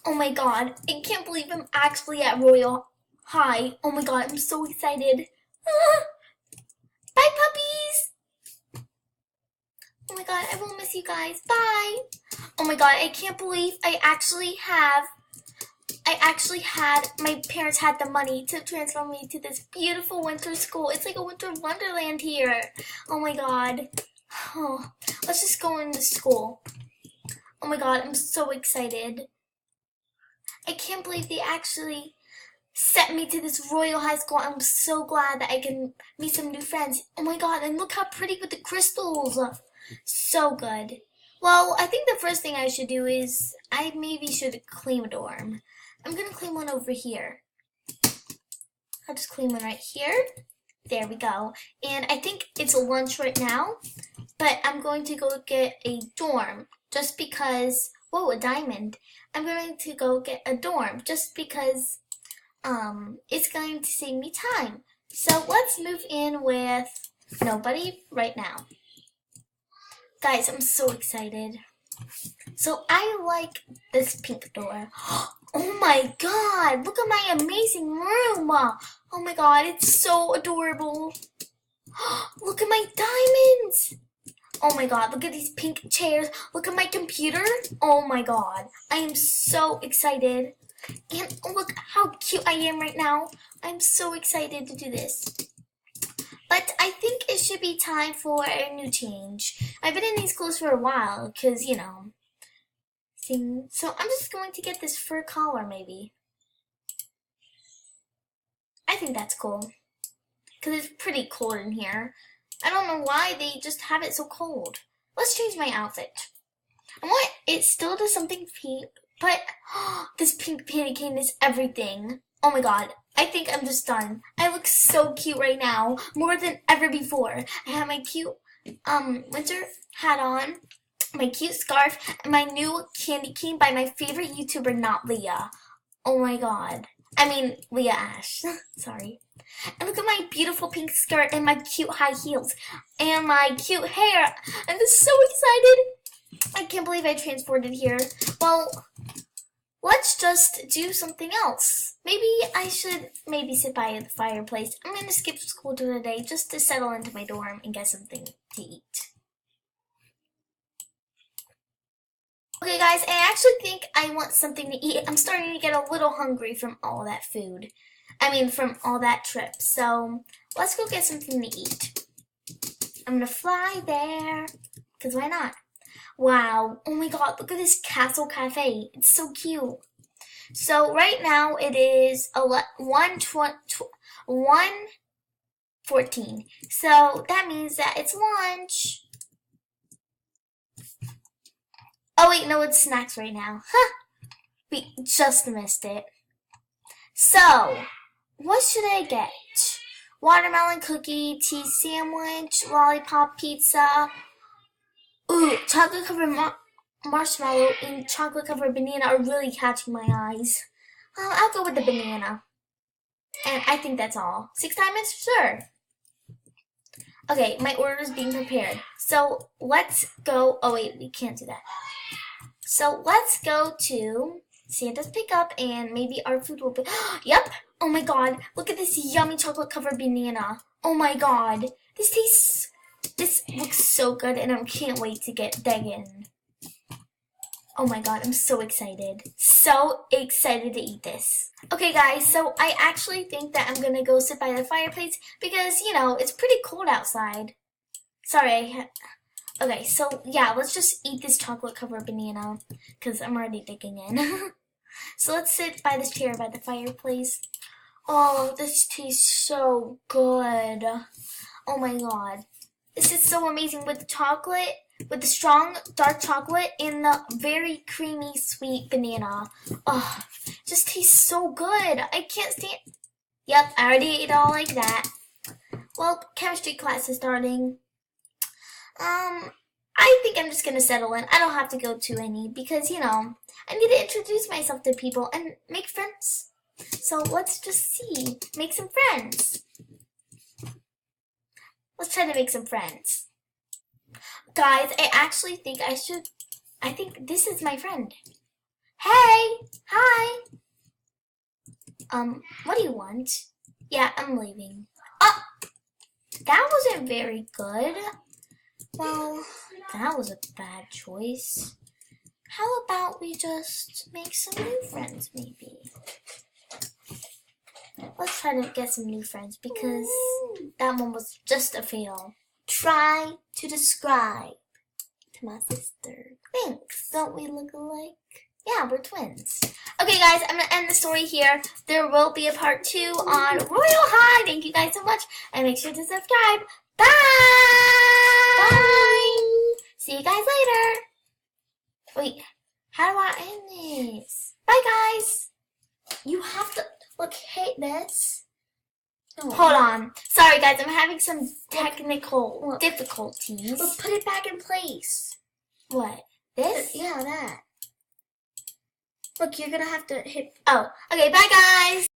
Oh my god, I can't believe I'm actually at Royal High. Oh my god, I'm so excited. Ah, bye, puppies. Oh my god, I will miss you guys. Bye. Oh my god, I can't believe my parents had the money to transfer me to this beautiful winter school. It's like a winter wonderland here. Oh my god. Oh, let's just go into school. Oh my god, I'm so excited. I can't believe they actually sent me to this Royal High School. I'm so glad that I can meet some new friends. Oh my god, and look how pretty with the crystals. So good. Well, I think the first thing I should do is I maybe should claim a dorm. I'm gonna claim one over here. I'll just claim one right here. There we go. And I think it's lunch right now, but I'm going to go get a dorm just because, whoa, a diamond. I'm going to go get a dorm just because it's going to save me time. So let's move in with nobody right now. Guys, I'm so excited. So I like this pink door. Oh my god, look at my amazing room. Oh my god, it's so adorable. Look at my diamonds. Oh my god, look at these pink chairs. Look at my computer. Oh my god, I am so excited. And look how cute I am right now. I'm so excited to do this. But I think it should be time for a new change. I've been in these clothes for a while because, you know. So I'm just going to get this fur collar maybe. I think that's cool. Because it's pretty cold in here. I don't know why they just have it so cold. Let's change my outfit. I want it still to something pink, but this pink panicane is everything. Oh my god, I think I'm just done. I look so cute right now, more than ever before. I have my cute winter hat on, my cute scarf, and my new candy cane by my favorite YouTuber, not Leah. Oh my god. I mean, Leah Ash. Sorry. And look at my beautiful pink skirt and my cute high heels and my cute hair. I'm just so excited. I can't believe I transported here. Well, let's just do something else. Maybe I should sit by the fireplace. I'm going to skip school today just to settle into my dorm and get something to eat. Okay guys, I actually think I want something to eat. I'm starting to get a little hungry from all that food. I mean, from all that trip. So, let's go get something to eat. I'm gonna fly there, because why not? Wow, oh my god, look at this Castle Cafe. It's so cute. So, right now it is 1:14. So, that means that it's lunch. Oh wait, no, it's snacks right now. Huh, we just missed it. So, what should I get? Watermelon cookie, tea sandwich, lollipop pizza. Ooh, chocolate covered marshmallow and chocolate covered banana are really catching my eyes. I'll go with the banana. And I think that's all. 6 diamonds? Sure. Okay, my order is being prepared. So let's go. Oh wait, we can't do that. So let's go to Santa's pickup and maybe our food will be. Yep. Oh my god. Look at this yummy chocolate covered banana. Oh my god. This looks so good and I can't wait to get in. Oh my god, I'm so excited. So excited to eat this. Okay guys, so I actually think that I'm gonna go sit by the fireplace because, you know, it's pretty cold outside. Sorry, okay, so yeah, let's just eat this chocolate covered banana because I'm already digging in. So let's sit by this chair by the fireplace. Oh, this tastes so good. Oh my god. This is so amazing with the chocolate, with the strong dark chocolate and the very creamy sweet banana. Oh, just tastes so good. I can't stand. Yep, I already ate it all like that. Well, chemistry class is starting. I think I'm just gonna settle in. I don't have to go to any because, you know, I need to introduce myself to people and make friends. So let's just see. Make some friends. Let's try to make some friends. Guys, I actually think I think this is my friend. Hey! Hi! What do you want? Yeah, I'm leaving. Oh, that wasn't very good. Well, that was a bad choice. How about we just make some new friends, maybe? Let's try to get some new friends because that one was just a fail. Try to describe to my sister. Thanks. Don't we look alike? Yeah, we're twins. Okay, guys, I'm going to end the story here. There will be a part 2 on Royal High. Thank you guys so much. And make sure to subscribe. Bye! Bye! See you guys later. Wait, how do I end this? Bye, guys. You have to, look, hit this. Oh. Hold on. Sorry, guys, I'm having some technical difficulties. But put it back in place. What? This? Yeah, that. Look, you're gonna have to hit. Oh, okay, bye, guys.